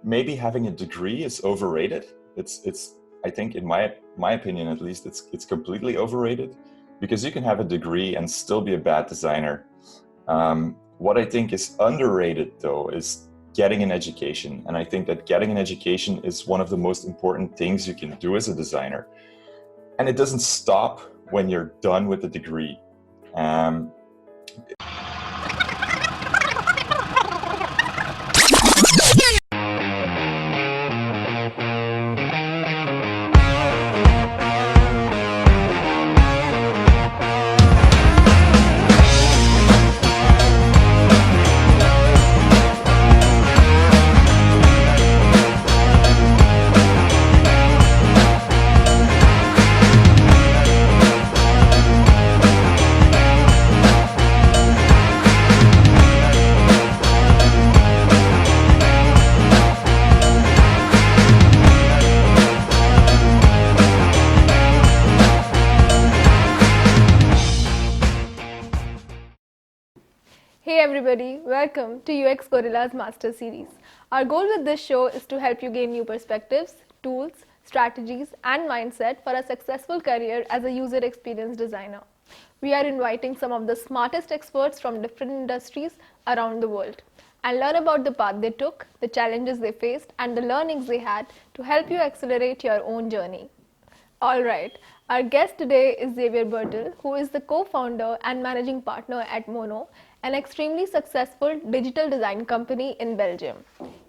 maybe having a degree is overrated. It's I think in my opinion at least it's completely overrated, because you can have a degree and still be a bad designer. What I think is underrated though is getting an education, and I think that getting an education is one of the most important things you can do as a designer. And it doesn't stop when you're done with the degree. Hey everybody, welcome to UX Gorilla's Master Series. Our goal with this show is to help you gain new perspectives, tools, strategies, and mindset for a successful career as a user experience designer. We are inviting some of the smartest experts from different industries around the world and learn about the path they took, the challenges they faced, and the learnings they had to help you accelerate your own journey. Alright, our guest today is Xavier Bertels, who is the co-founder and managing partner at Mono, an extremely successful digital design company in Belgium.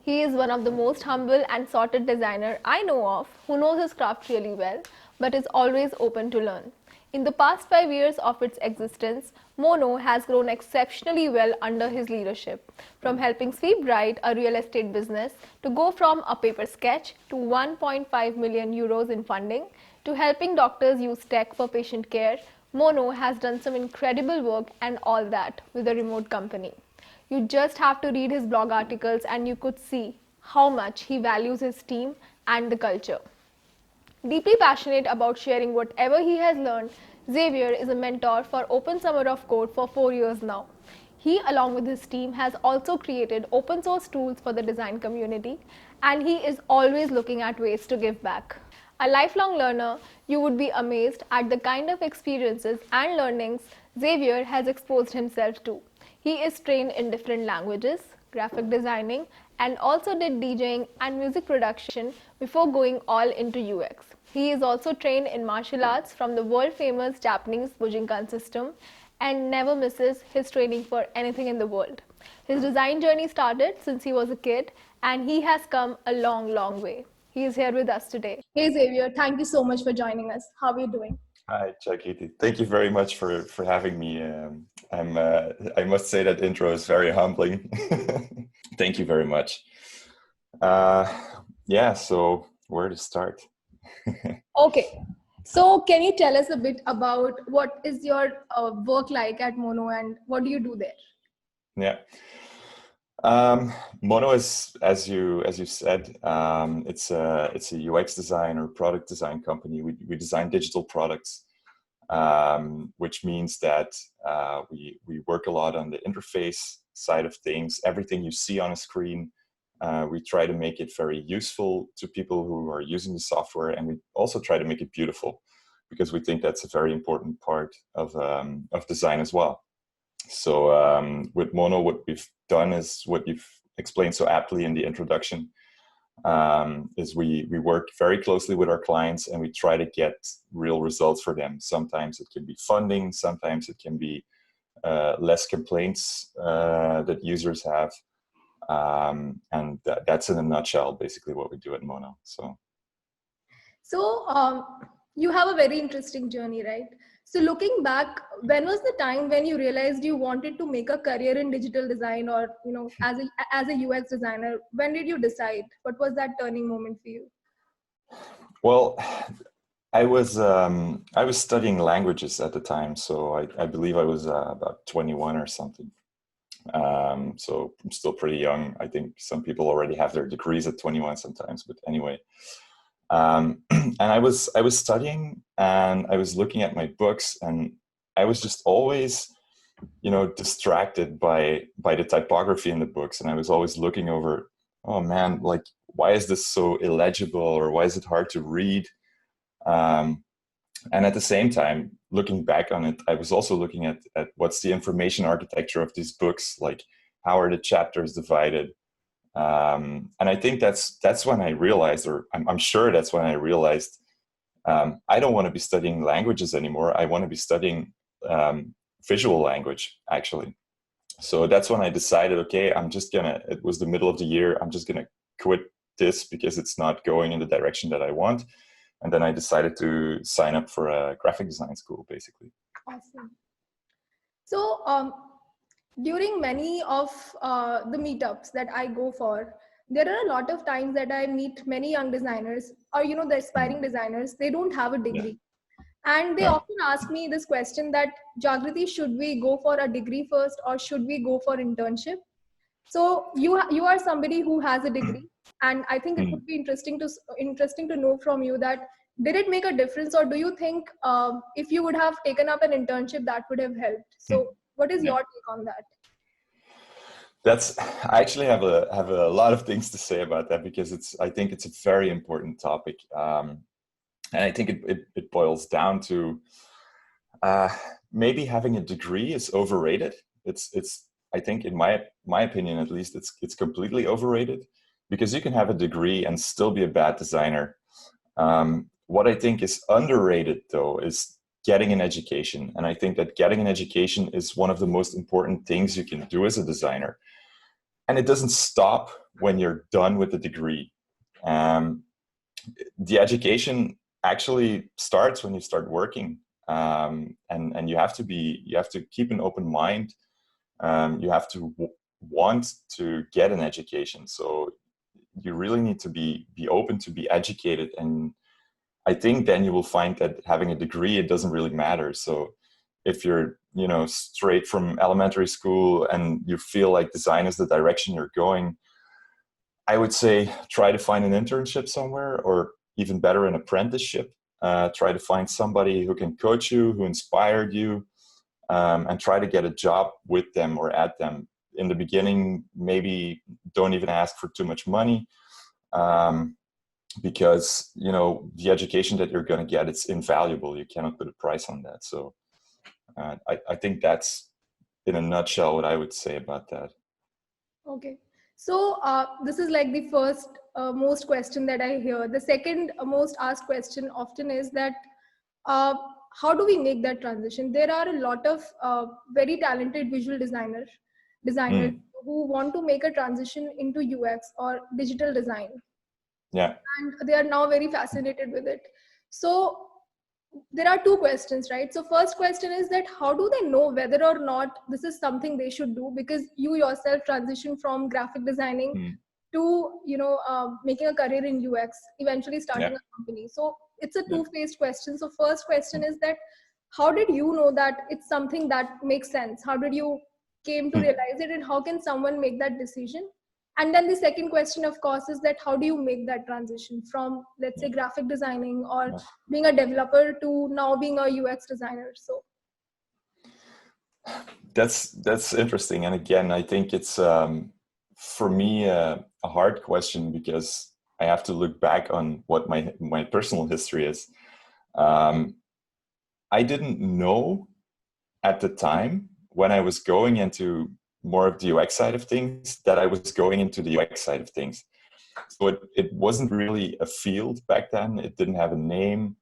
He is one of the most humble and sorted designer I know of, who knows his craft really well, but is always open to learn. In the past 5 years of its existence, Mono has grown exceptionally well under his leadership, from helping Sweetbright, a real estate business, to go from a paper sketch to 1.5 million euros in funding, to helping doctors use tech for patient care. Mono has done some incredible work, and all that with a remote company. You just have to read his blog articles and you could see how much he values his team and the culture. Deeply passionate about sharing whatever he has learned, Xavier is a mentor for Open Summer of Code for 4 years now. He, along with his team, has also created open source tools for the design community, and he is always looking at ways to give back. A lifelong learner, you would be amazed at the kind of experiences and learnings Xavier has exposed himself to. He is trained in different languages, graphic designing, and also did DJing and music production before going all into UX. He is also trained in martial arts from the world famous Japanese Bujinkan system and never misses his training for anything in the world. His design journey started since he was a kid, and he has come a long, long way. He is here with us today. Hey Xavier, thank you so much for joining us. How are you doing? Hi, Chakiti. Thank you very much for having me. I must say that intro is very humbling. Thank you very much. Yeah, so where to start? Okay. So can you tell us a bit about what is your work like at Mono and what do you do there? Yeah. Mono is, as you said, it's a UX design or product design company. We design digital products, which means that we work a lot on the interface side of things. Everything you see on a screen, we try to make it very useful to people who are using the software, and we also try to make it beautiful, because we think that's a very important part of design as well. So with Mono, what we've done is what you've explained so aptly in the introduction, is we work very closely with our clients and we try to get real results for them. Sometimes it can be funding, sometimes it can be less complaints that users have. And that's in a nutshell basically what we do at Mono. So you have a very interesting journey, right? So looking back, when was the time when you realized you wanted to make a career in digital design, or as a UX designer? When did you decide? What was that turning moment for you? Well, I was studying languages at the time, so I believe I was about 21 or something. So I'm still pretty young. I think some people already have their degrees at 21 sometimes, but anyway. And I was studying and I was looking at my books, and I was just always, distracted by the typography in the books. And I was always looking over, oh man, like why is this so illegible, or why is it hard to read? And at the same time, looking back on it, I was also looking at what's the information architecture of these books, like how are the chapters divided? And I think that's when I realized, or I'm sure that's when I realized, I don't want to be studying languages anymore. I want to be studying visual language, actually. So that's when I decided, okay, it was the middle of the year, I'm just gonna quit this because it's not going in the direction that I want. And then I decided to sign up for a graphic design school, basically. Awesome. So during many of the meetups that I go for, there are a lot of times that I meet many young designers, or the aspiring designers. They don't have a Yeah. degree, and they Yeah. often ask me this question that, Jagriti, should we go for a degree first, or should we go for internship? So you are somebody who has a degree, and I think it would be interesting to know from you that, did it make a difference, or do you think if you would have taken up an internship, that would have helped? So what is Yeah. your take on that? I actually have a lot of things to say about that, because I think it's a very important topic. And I think it boils down to maybe having a degree is overrated. I think, in my opinion at least, it's completely overrated, because you can have a degree and still be a bad designer. What I think is underrated, though, is getting an education. And I think that getting an education is one of the most important things you can do as a designer. And it doesn't stop when you're done with the degree. The education actually starts when you start working. And you have to keep an open mind. You have to want to get an education. So you really need to be open to be educated. And I think then you will find that having a degree, it doesn't really matter. So if you're, straight from elementary school and you feel like design is the direction you're going, I would say try to find an internship somewhere, or even better, an apprenticeship. Try to find somebody who can coach you, who inspired you, and try to get a job with them or at them. In the beginning, maybe don't even ask for too much money, because the education that you're going to get, it's invaluable. You cannot put a price on that. So I think that's, in a nutshell, what I would say about that. Okay. So this is like the first most question that I hear. The second most asked question often is that, uh, how do we make that transition? There are a lot of very talented visual designers who want to make a transition into UX or digital design. Yeah. And they are now very fascinated with it. So there are two questions, right? So first question is that, how do they know whether or not this is something they should do? Because you yourself transition from graphic designing to making a career in UX, eventually starting a company. So it's a two-faced question. So first question is that, how did you know that it's something that makes sense? How did you came to realize it, and how can someone make that decision? And then the second question, of course, is that, how do you make that transition from, let's say, graphic designing or being a developer to now being a UX designer? So that's interesting. And again, I think it's for me a hard question, because I have to look back on what my personal history is. I didn't know at the time, when I was going into more of the UX side of things, that I was going into the UX side of things. So it wasn't really a field back then. It didn't have a name.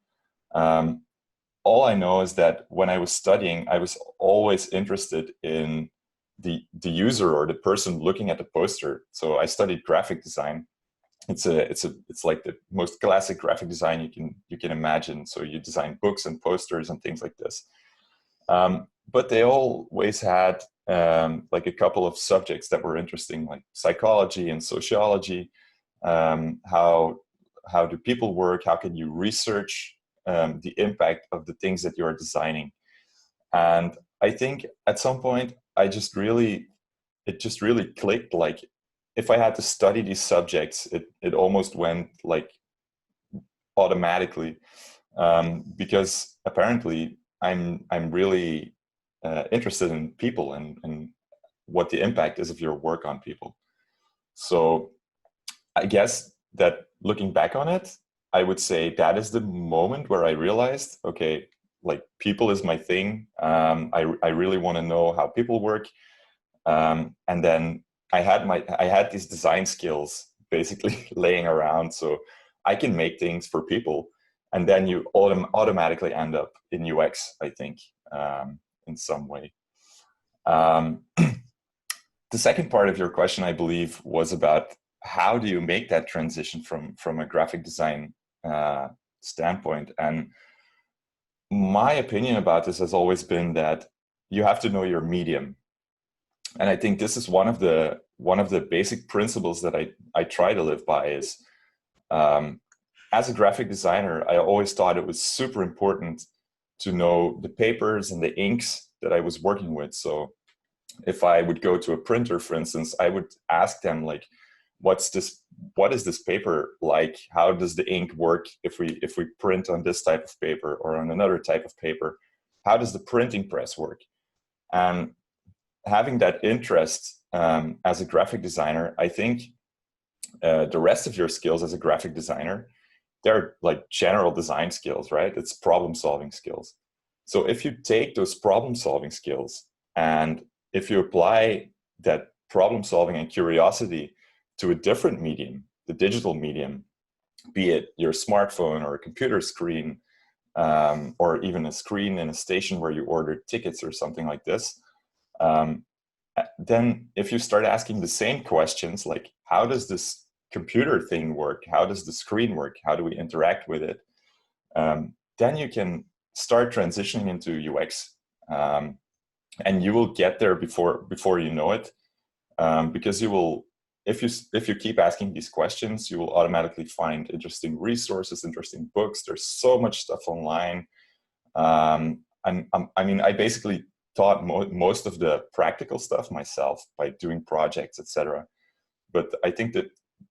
All I know is that when I was studying, I was always interested in the user, or the person looking at the poster. So I studied graphic design. It's like the most classic graphic design you can imagine. So you design books and posters and things like this. But they always had like a couple of subjects that were interesting, like psychology and sociology. How do people work? How can you research the impact of the things that you are designing? And I think at some point, it just really clicked. Like, if I had to study these subjects, it almost went like automatically, because apparently I'm really interested in people, and what the impact is of your work on people. So I guess that looking back on it, I would say that is the moment where I realized, okay, like people is my thing. I really want to know how people work. And then I had these design skills basically laying around, so I can make things for people. And then you automatically end up in UX, I think, in some way. The second part of your question, I believe, was about how do you make that transition from a graphic design standpoint. And my opinion about this has always been that you have to know your medium. And I think this is one of the basic principles that I try to live by is, as a graphic designer, I always thought it was super important to know the papers and the inks that I was working with. So if I would go to a printer, for instance, I would ask them like, what is this paper like? How does the ink work if we print on this type of paper or on another type of paper? How does the printing press work? And having that interest as a graphic designer, I think the rest of your skills as a graphic designer, they're like general design skills, right? It's problem solving skills. So if you take those problem solving skills and if you apply that problem solving and curiosity to a different medium, the digital medium, be it your smartphone or a computer screen, or even a screen in a station where you order tickets or something like this, then if you start asking the same questions, like how does this computer thing work? How does the screen work? How do we interact with it? Then you can start transitioning into UX. And you will get there before you know it, because you will, if you keep asking these questions, you will automatically find interesting resources, interesting books. There's so much stuff online. I mean, I basically taught most of the practical stuff myself by doing projects, etc. But I think that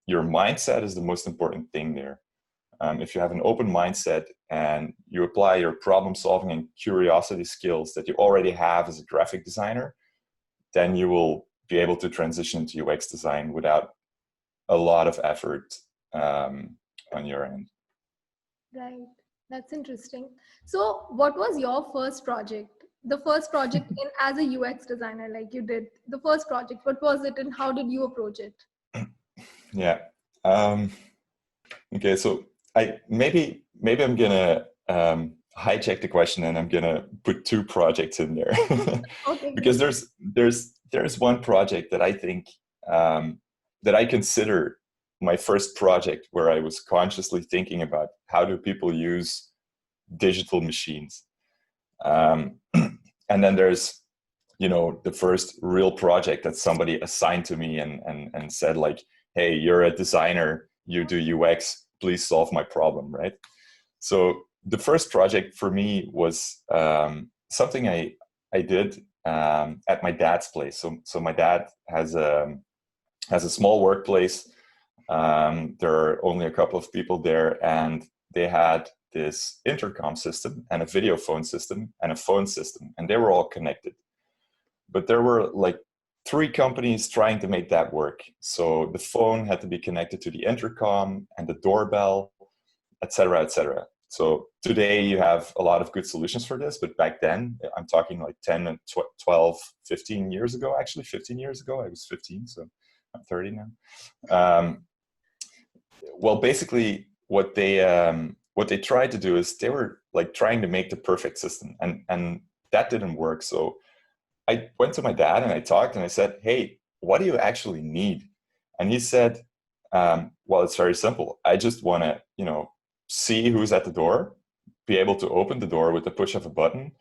your mindset is the most important thing there. If you have an open mindset and you apply your problem solving and curiosity skills that you already have as a graphic designer, then you will be able to transition into UX design without a lot of effort on your end. Right. That's interesting. So what was your first project? The first project in as a UX designer, like you did the first project, what was it and how did you approach it? Yeah. Okay, so maybe I'm gonna hijack the question and I'm gonna put two projects in there. Okay, Because great. there's one project that I think that I consider my first project where I was consciously thinking about how do people use digital machines. And then there's, the first real project that somebody assigned to me and said like, hey, you're a designer, you do UX, please solve my problem, right? So the first project for me was something I did at my dad's place. So my dad has a small workplace. There are only a couple of people there, and they had this intercom system and a video phone system and a phone system, and they were all connected. But there were like 3 companies trying to make that work. So the phone had to be connected to the intercom and the doorbell, etc., etc. So today you have a lot of good solutions for this, but back then, I'm talking like 10 and 12, 15 years ago, actually 15 years ago, I was 15, so I'm 30 now. Well, basically what they tried to do is they were like trying to make the perfect system, and that didn't work. So I went to my dad and I talked and I said, hey, what do you actually need? And he said, well, it's very simple. I just want to, see who's at the door, be able to open the door with the push of a button.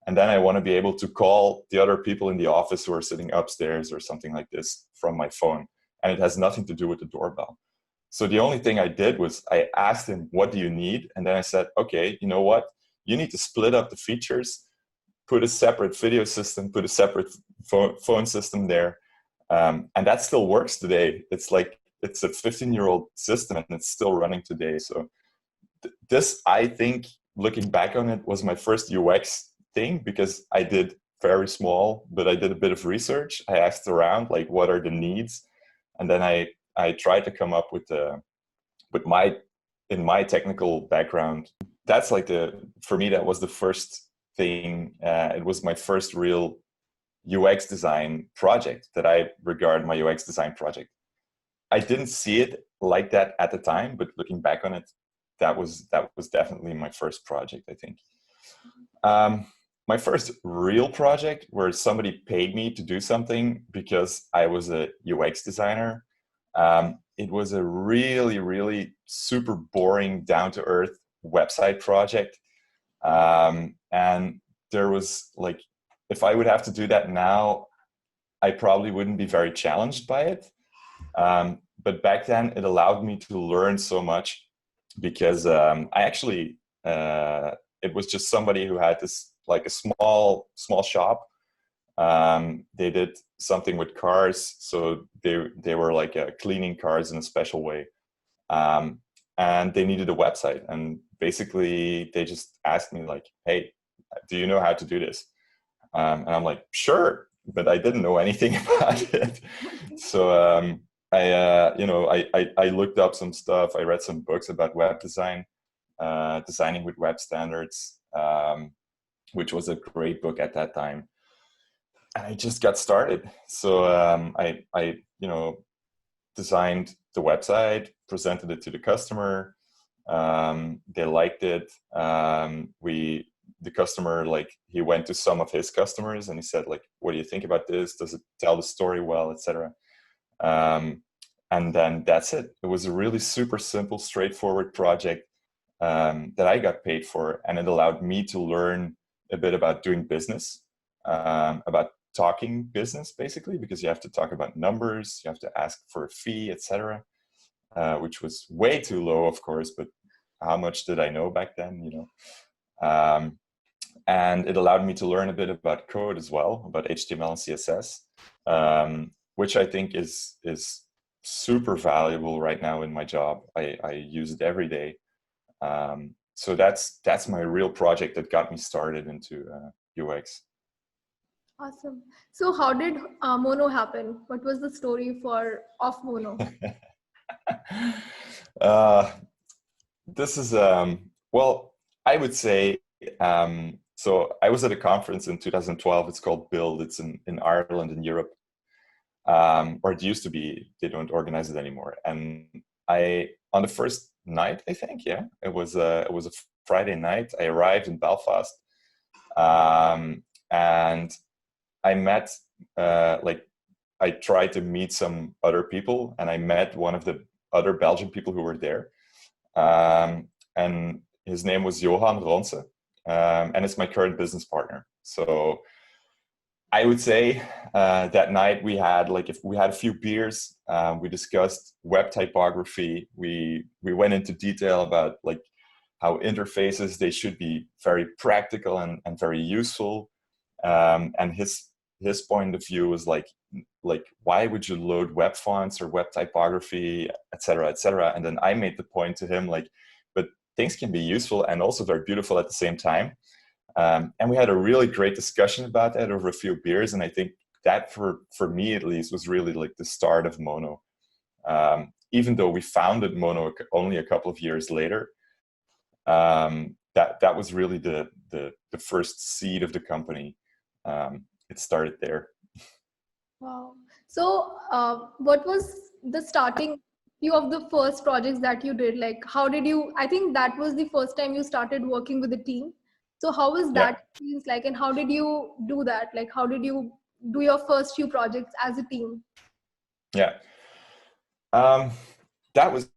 And then I want to be able to call the other people in the office who are sitting upstairs or something like this from my phone. And it has nothing to do with the doorbell. So the only thing I did was I asked him, what do you need? And then I said, okay, you know what? You need to split up the features, put a separate video system, put a separate phone system there. And that still works today. It's like, it's a 15-year-old system and it's still running today. So this, I think, looking back on it, was my first UX thing, because I did very small, but I did a bit of research. I asked around, like, what are the needs? And then I tried to come up with but in my technical background, that's like for me, that was the first thing. It was my first real UX design project that I regard my UX design project. I didn't see it like that at the time, but looking back on it, that was definitely my first project, I think. My first real project where somebody paid me to do something because I was a UX designer. It was a really, really super boring, down-to-earth website project. And there was like, if I would have to do that now, I probably wouldn't be very challenged by it. But back then, it allowed me to learn so much because I actually, it was just somebody who had this like a small shop. They did something with cars, so they were like cleaning cars in a special way, and they needed a website. And basically, they just asked me like, "Hey, do you know how to do this?" And I'm like, "Sure," but I didn't know anything about it. So I looked up some stuff. I read some books about web design, designing with web standards, which was a great book at that time. And I just got started. So I designed the website, presented it to the customer. They liked it. The customer, like, he went to some of his customers and he said, like, what do you think about this? Does it tell the story well, etc. And then that's it. It was a really super simple, straightforward project that I got paid for, and it allowed me to learn a bit about doing business, about talking business, basically, because you have to talk about numbers, you have to ask for a fee, etc., which was way too low, of course, but how much did I know back then, you know? And it allowed me to learn a bit about code as well, about HTML and CSS, which I think is super valuable right now in my job. I use it every day. So that's my real project that got me started into UX. Awesome. So how did Mono happen? What was the story of Mono? This is well, I would say, so I was at a conference in 2012. It's called Build. It's in Ireland, in Europe, or it used to be. They don't organize it anymore. And on the first night, I think, yeah, it was a Friday night. I arrived in Belfast, and I met I tried to meet some other people, and I met one of the other Belgian people who were there, and his name was Johan Ronse, and it's my current business partner. So I would say that night we had a few beers. We discussed web typography. We went into detail about like how interfaces, they should be very practical and very useful. And his point of view was like why would you load web fonts or web typography, etc., etc. And then I made the point to him like, but things can be useful and also very beautiful at the same time. And we had a really great discussion about that over a few beers. And I think that for me at least was really like the start of Mono. Even though we founded Mono only a couple of years later, that was really the first seed of the company. It started there. Wow. So what was the starting few of the first projects that you did? Like, how did you, I think that was the first time you started working with a team. So how was Yeah. that experience like, and how did you do that? Like, how did you do your first few projects as a team? Yeah. That's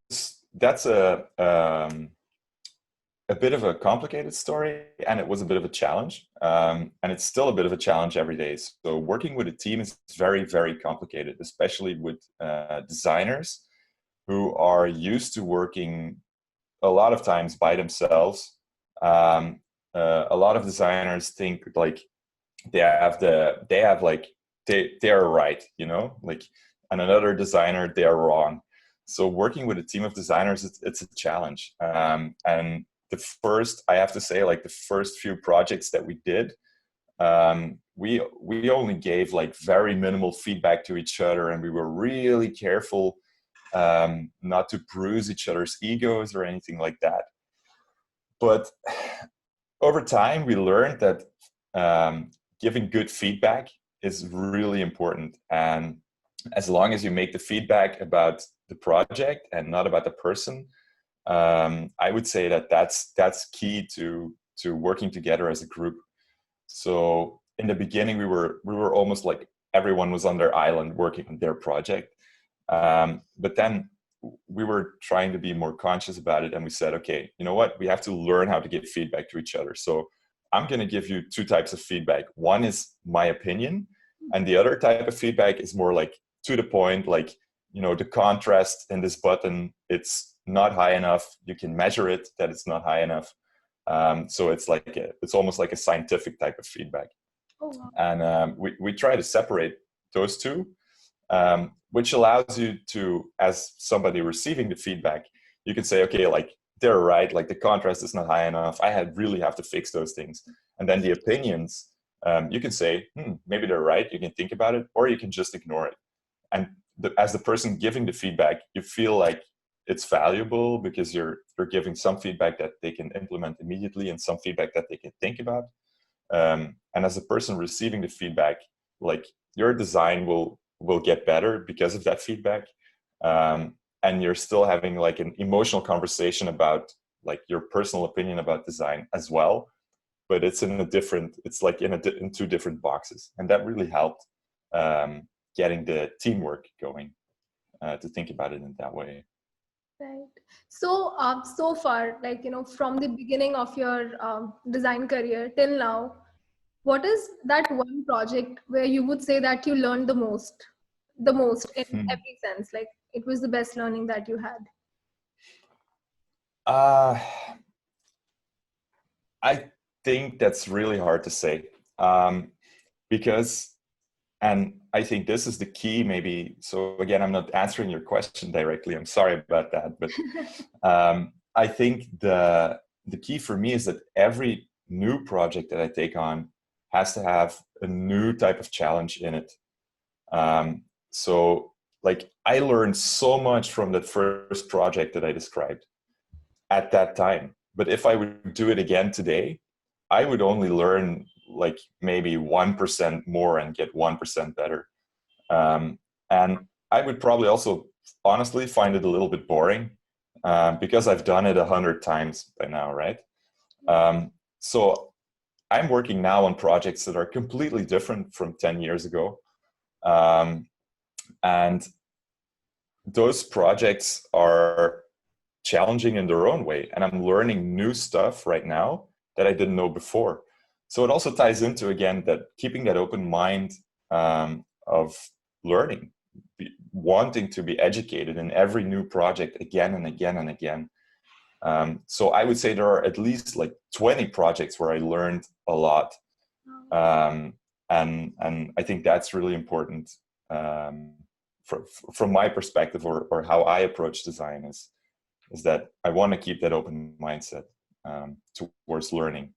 a bit of a complicated story, and it was a bit of a challenge, and it's still a bit of a challenge every day. So working with a team is very, very complicated, especially with designers who are used to working a lot of times by themselves. A lot of designers think like they are right, you know, like, and another designer, they are wrong. So working with a team of designers, it's a challenge. And I have to say, like the first few projects that we did, we only gave like very minimal feedback to each other, and we were really careful not to bruise each other's egos or anything like that. But over time, we learned that giving good feedback is really important. And as long as you make the feedback about the project and not about the person, I would say that that's key to working together as a group. So in the beginning, we were almost like everyone was on their island working on their project. But then we were trying to be more conscious about it, and we said, okay, you know what? We have to learn how to give feedback to each other. So I'm going to give you two types of feedback. One is my opinion, and the other type of feedback is more like to the point, like, you know, the contrast in this button, it's not high enough. You can measure it that it's not high enough. So it's like it's almost like a scientific type of feedback. Oh, wow. And we try to separate those two, which allows you to, as somebody receiving the feedback, you can say, okay, like they're right, like the contrast is not high enough. I really have to fix those things. And then the opinions, you can say, maybe they're right. You can think about it, or you can just ignore it. And as the person giving the feedback, you feel like it's valuable because you're giving some feedback that they can implement immediately and some feedback that they can think about. And as a person receiving the feedback, like your design will get better because of that feedback. And you're still having like an emotional conversation about like your personal opinion about design as well, but it's in a different, it's like in two different boxes. And that really helped getting the teamwork going, to think about it in that way. Right. So, so far, like, you know, from the beginning of your design career till now, what is that one project where you would say that you learned the most in every sense? Like, it was the best learning that you had? I think that's really hard to say, because, and I think this is the key maybe. So again, I'm not answering your question directly. I'm sorry about that. But I think the key for me is that every new project that I take on has to have a new type of challenge in it. So like I learned so much from that first project that I described at that time. But if I would do it again today, I would only learn like maybe 1% more and get 1% better. And I would probably also honestly find it a little bit boring, because I've done it 100 times by now, right? So I'm working now on projects that are completely different from 10 years ago. And those projects are challenging in their own way. And I'm learning new stuff right now that I didn't know before. So it also ties into, again, that keeping that open mind, of learning, wanting to be educated in every new project again and again and again. So I would say there are at least like 20 projects where I learned a lot. And I think that's really important, from my perspective, or how I approach design is that I want to keep that open mindset, towards learning.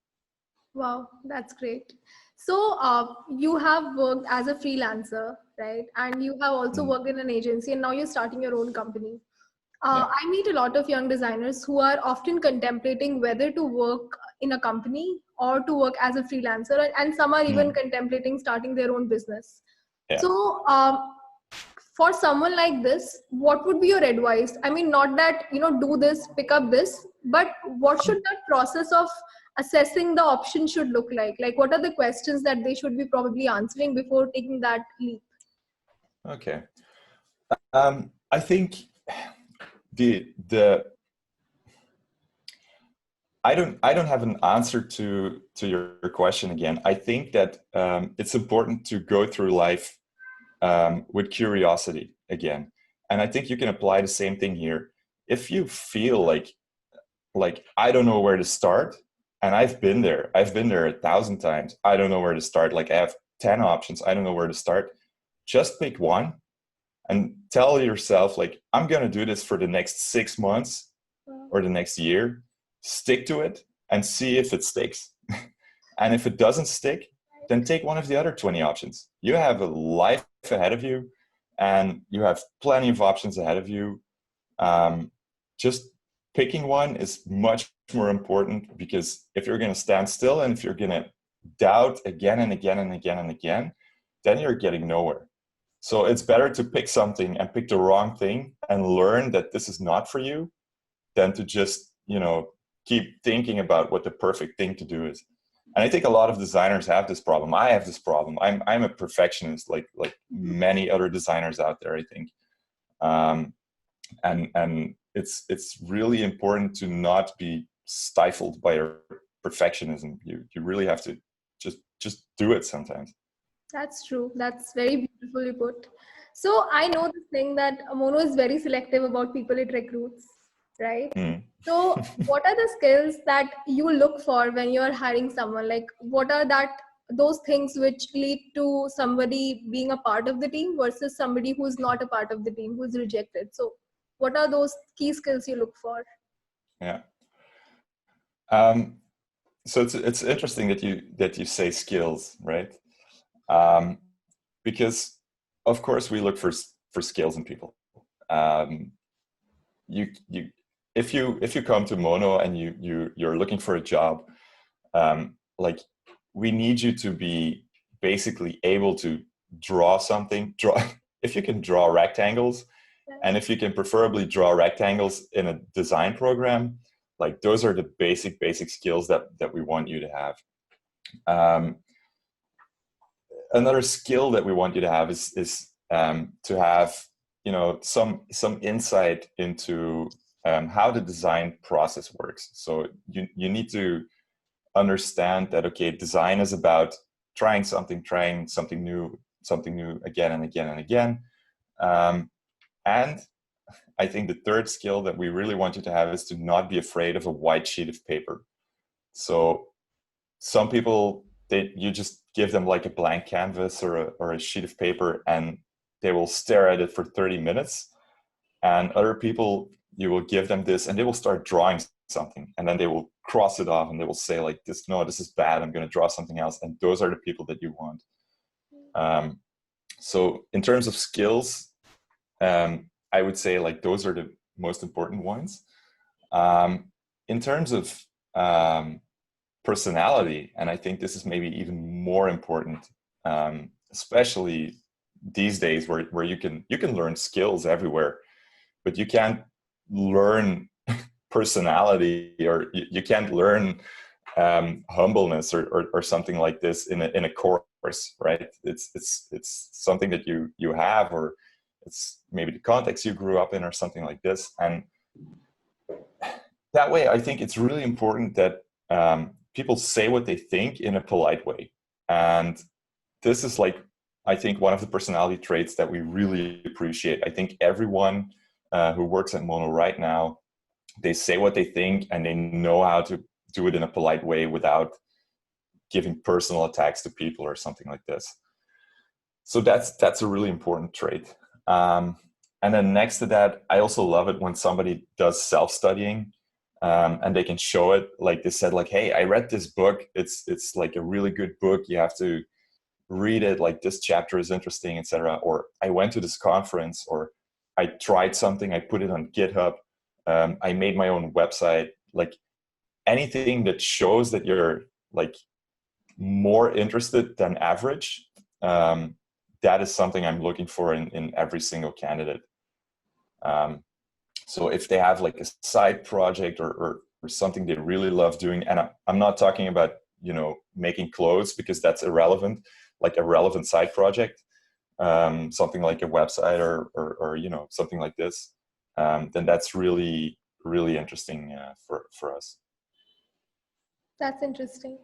Wow, that's great. So, you have worked as a freelancer, right? And you have also worked in an agency, and now you're starting your own company. Yeah. I meet a lot of young designers who are often contemplating whether to work in a company or to work as a freelancer, and some are even contemplating starting their own business. Yeah. So, for someone like this, what would be your advice? I mean, not that, you know, do this, pick up this, but what should that process of assessing the option should look like? Like, what are the questions that they should be probably answering before taking that leap? Okay. I think the I don't have an answer to your question again. I think that it's important to go through life, with curiosity again, and I think you can apply the same thing here. If you feel like I don't know where to start, and I've been there 1,000 times. I don't know where to start. Like I have 10 options. I don't know where to start. Just pick one and tell yourself, like, I'm going to do this for the next 6 months or the next year. Stick to it and see if it sticks. And if it doesn't stick, then take one of the other 20 options. You have a life ahead of you, and you have plenty of options ahead of you. just picking one is much more important, because if you're going to stand still and if you're going to doubt again and again and again and again, then you're getting nowhere. So it's better to pick something and pick the wrong thing and learn that this is not for you, than to just, keep thinking about what the perfect thing to do is. And I think a lot of designers have this problem. I have this problem. I'm a perfectionist, like many other designers out there, I think. And it's really important to not be stifled by your perfectionism. You really have to just do it sometimes. That's true. That's very beautifully put. So I know this thing that Mono is very selective about people it recruits, right? Mm. So what are the skills that you look for when you're hiring someone? Like what are those things which lead to somebody being a part of the team versus somebody who's not a part of the team, who's rejected? So what are those key skills you look for? Yeah. So it's interesting that you say skills, right? Because of course we look for skills in people. You if you come to Mono and you're looking for a job, like we need you to be basically able to draw something. If you can draw rectangles, and if you can preferably draw rectangles in a design program, like those are the basic skills that we want you to have. Another skill that we want you to have is to have some insight into how the design process works. So you need to understand that, okay, design is about trying something new again and again and again. And I think the third skill that we really want you to have is to not be afraid of a white sheet of paper. So some people, you just give them like a blank canvas or a sheet of paper, and they will stare at it for 30 minutes. And other people, you will give them this and they will start drawing something, and then they will cross it off and they will say like, this is bad, I'm going to draw something else. And those are the people that you want. So in terms of skills, I would say like those are the most important ones. In terms of personality, and I think this is maybe even more important, especially these days where you can learn skills everywhere, but you can't learn personality, or you can't learn humbleness or something like this in a course, right? It's something that you have, or it's maybe the context you grew up in or something like this. And that way, I think it's really important that people say what they think in a polite way. And this is like, I think, one of the personality traits that we really appreciate. I think everyone who works at Mono right now, they say what they think and they know how to do it in a polite way without giving personal attacks to people or something like this. So that's a really important trait. And then next to that, I also love it when somebody does self-studying, and they can show it. Like they said, like, hey, I read this book. It's like a really good book. You have to read it. Like this chapter is interesting, etc. Or I went to this conference, or I tried something. I put it on GitHub. I made my own website. Like anything that shows that you're like more interested than average. That is something I'm looking for in every single candidate. So if they have like a side project or something they really love doing, and I'm not talking about, making clothes, because that's irrelevant, like a relevant side project, something like a website or something like this, then that's really, really interesting for us. That's interesting.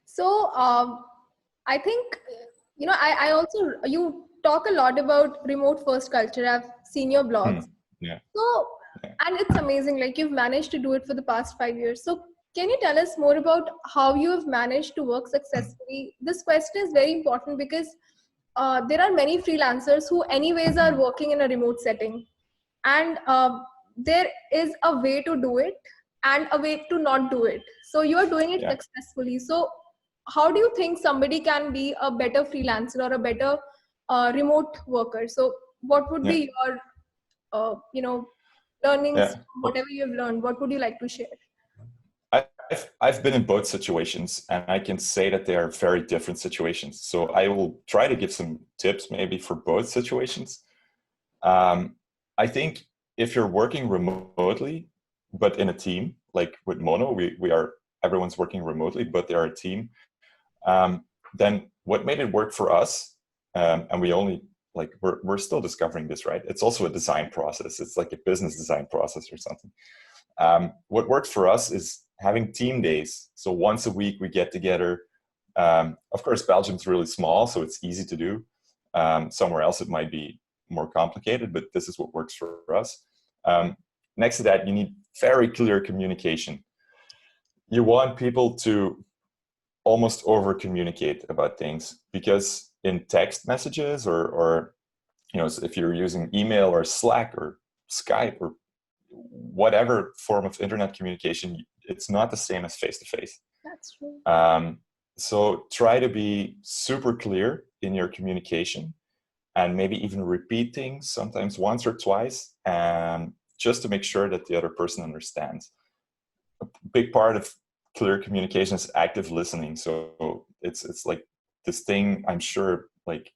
So I think, I also, you talk a lot about remote first culture. I've seen your blogs. Yeah. So, Yeah. and it's amazing, like you've managed to do it for the past 5 years. So can you tell us more about how you have managed to work successfully? This question is very important because there are many freelancers who anyways are working in a remote setting, and there is a way to do it and a way to not do it. So you are doing it Yeah. successfully. So how do you think somebody can be a better freelancer or a better remote worker? So what would be your learnings, Yeah. whatever you have learned, what would you like to share? I've been in both situations, and I can say that they are very different situations. So I will try to give some tips maybe for both situations. I think if you're working remotely, but in a team, like with Mono, everyone's working remotely, but they are a team. Then what made it work for us, and we're still discovering this, right? It's also a design process. It's like a business design process or something. What worked for us is having team days. So once a week we get together. Of course, Belgium's really small, so it's easy to do. Somewhere else it might be more complicated, but this is what works for us. Next to that, you need very clear communication. You want people to almost over communicate about things, because in text messages or if you're using email or Slack or Skype or whatever form of internet communication, it's not the same as face to face. That's true. So try to be super clear in your communication, and maybe even repeat things sometimes once or twice, just to make sure that the other person understands. A big part of clear communication is active listening. So it's like this thing, I'm sure like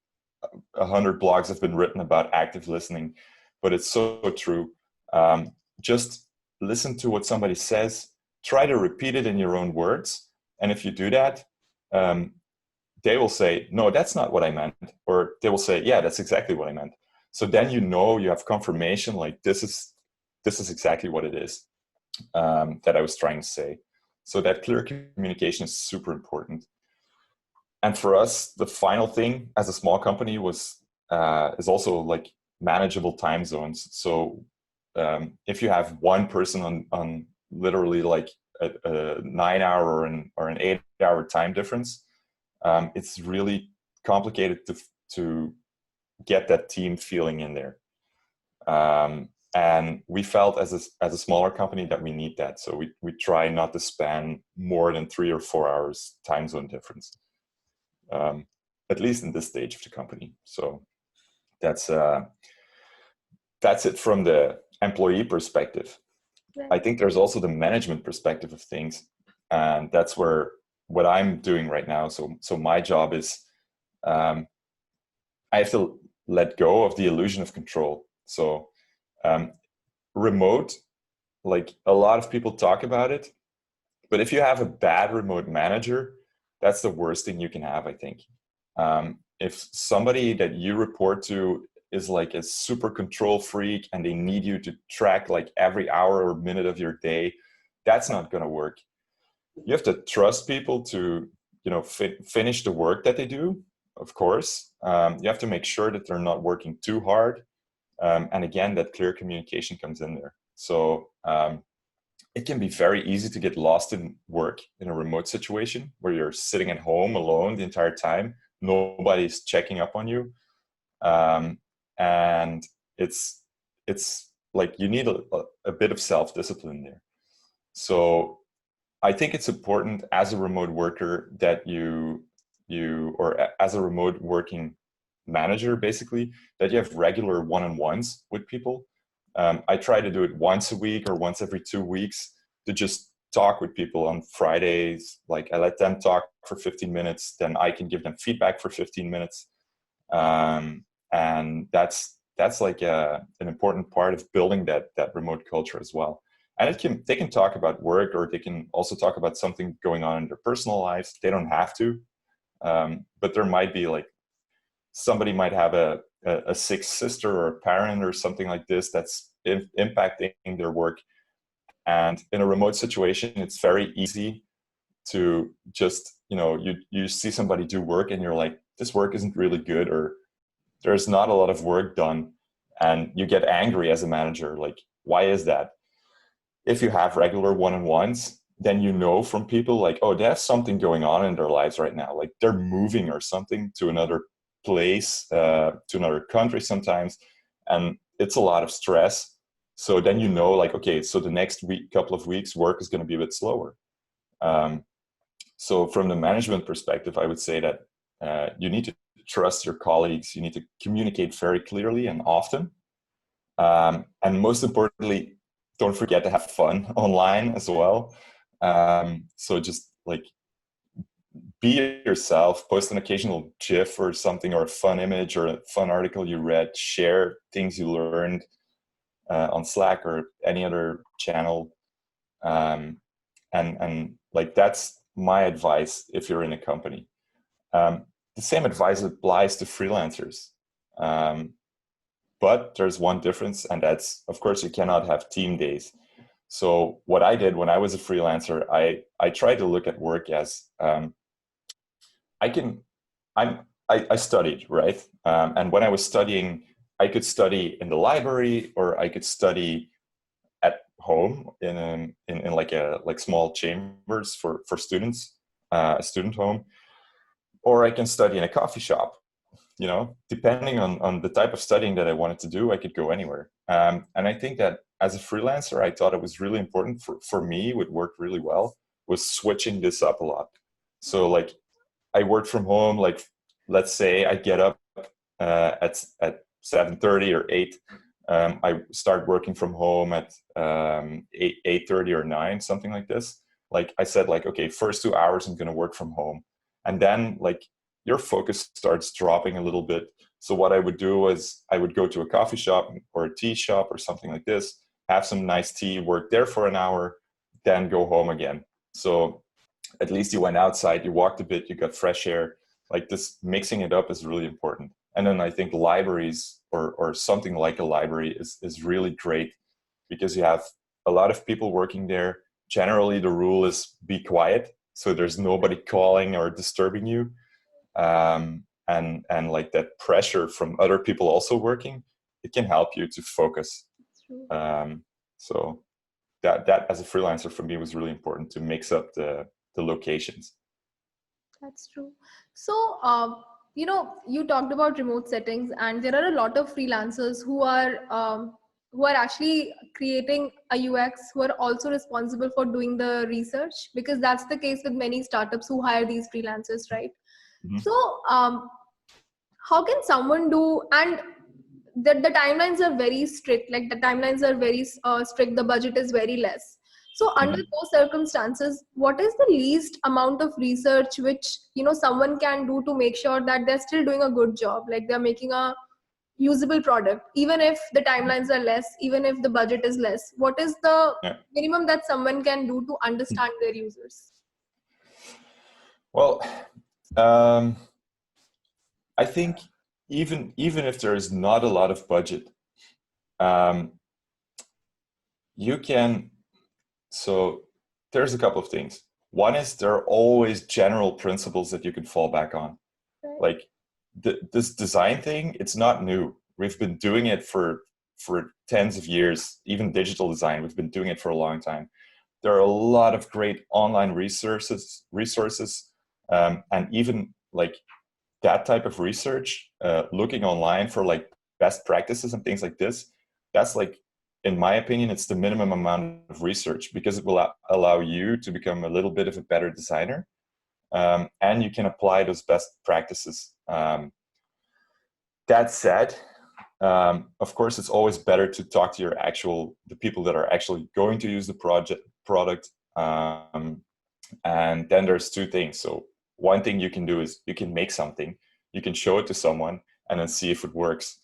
100 blogs have been written about active listening, but it's so true. Just listen to what somebody says, try to repeat it in your own words. And if you do that, they will say, no, that's not what I meant. Or they will say, yeah, that's exactly what I meant. So then you have confirmation, like this is exactly what it is that I was trying to say. So that clear communication is super important. And for us, the final thing as a small company is also like manageable time zones. So if you have one person on literally like a 9-hour or an 8-hour time difference, it's really complicated to get that team feeling in there. And we felt as a smaller company that we need that. So we try not to span more than 3 or 4 hours time zone difference, at least in this stage of the company. So that's it from the employee perspective. Right. I think there's also the management perspective of things, and that's where what I'm doing right now. So my job is I have to let go of the illusion of control. So remote, like a lot of people talk about it, but if you have a bad remote manager, that's the worst thing you can have, I think. If somebody that you report to is like a super control freak and they need you to track like every hour or minute of your day, that's not going to work. You have to trust people to finish the work that they do, of course. You have to make sure that they're not working too hard, and again, that clear communication comes in there. So it can be very easy to get lost in work in a remote situation where you're sitting at home alone the entire time. Nobody's checking up on you. And it's like you need a bit of self-discipline there. So I think it's important as a remote worker that or as a remote working manager, basically, that you have regular one-on-ones with people. I try to do it once a week or once every 2 weeks to just talk with people on Fridays. Like I let them talk for 15 minutes, then I can give them feedback for 15 minutes. And that's like an important part of building that remote culture as well. And they can talk about work, or they can also talk about something going on in their personal lives. They don't have to, but there might be like somebody might have a sick sister or a parent or something like this that's impacting their work. And in a remote situation, it's very easy to just, you see somebody do work and you're like, this work isn't really good, or there's not a lot of work done. And you get angry as a manager, like, why is that? If you have regular one-on-ones, then you know from people like, oh, they have something going on in their lives right now. Like they're moving or something to another place, to another country sometimes. And it's a lot of stress. So then like, okay, so the next couple of weeks, work is going to be a bit slower. So from the management perspective, I would say that you need to trust your colleagues. You need to communicate very clearly and often. And most importantly, don't forget to have fun online as well. So just like be yourself, post an occasional GIF or something, or a fun image or a fun article you read, share things you learned on Slack or any other channel. And like, that's my advice if you're in a company. The same advice applies to freelancers. But there's one difference, and that's, of course, you cannot have team days. So what I did when I was a freelancer, I tried to look at work as I studied, right? And when I was studying, I could study in the library, or I could study at home in like small chambers for students, a student home, or I can study in a coffee shop. You know, depending on the type of studying that I wanted to do, I could go anywhere. And I think that as a freelancer, I thought it was really important for me, would work really well, was switching this up a lot. So like, I worked from home, like, let's say I get up at 7:30 or 8. I start working from home at 8:30 or 9, something like this. Like I said, like, okay, first 2 hours I'm going to work from home. And then like your focus starts dropping a little bit. So what I would do is I would go to a coffee shop or a tea shop or something like this, have some nice tea, work there for an hour, then go home again. So at least you went outside, you walked a bit, you got fresh air. Like, this mixing it up is really important. And then I think libraries or something like a library is really great, because you have a lot of people working there. Generally, the rule is be quiet, so there's nobody calling or disturbing you. And like that pressure from other people also working, it can help you to focus. So that as a freelancer for me was really important, to mix up the locations. That's true. So, you talked about remote settings, and there are a lot of freelancers who are actually creating a UX, who are also responsible for doing the research, because that's the case with many startups who hire these freelancers, right? Mm-hmm. So, how can someone do, and the timelines are very strict, like the timelines are very strict, the budget is very less. So under those circumstances, what is the least amount of research which someone can do to make sure that they're still doing a good job, like they're making a usable product, even if the timelines are less, even if the budget is less? What is the Yeah. minimum that someone can do to understand their users? Well, I think even if there is not a lot of budget, you can. So there's a couple of things. One is, there are always general principles that you can fall back on. Right. Like this design thing, it's not new. We've been doing it for tens of years. Even digital design, we've been doing it for a long time. There are a lot of great online resources, and even like that type of research, looking online for like best practices and things like this, that's like, in my opinion, it's the minimum amount of research, because it will allow you to become a little bit of a better designer, and you can apply those best practices. That said, of course, it's always better to talk to the people that are actually going to use the product. And then there's two things. So one thing you can do is you can make something, you can show it to someone, and then see if it works.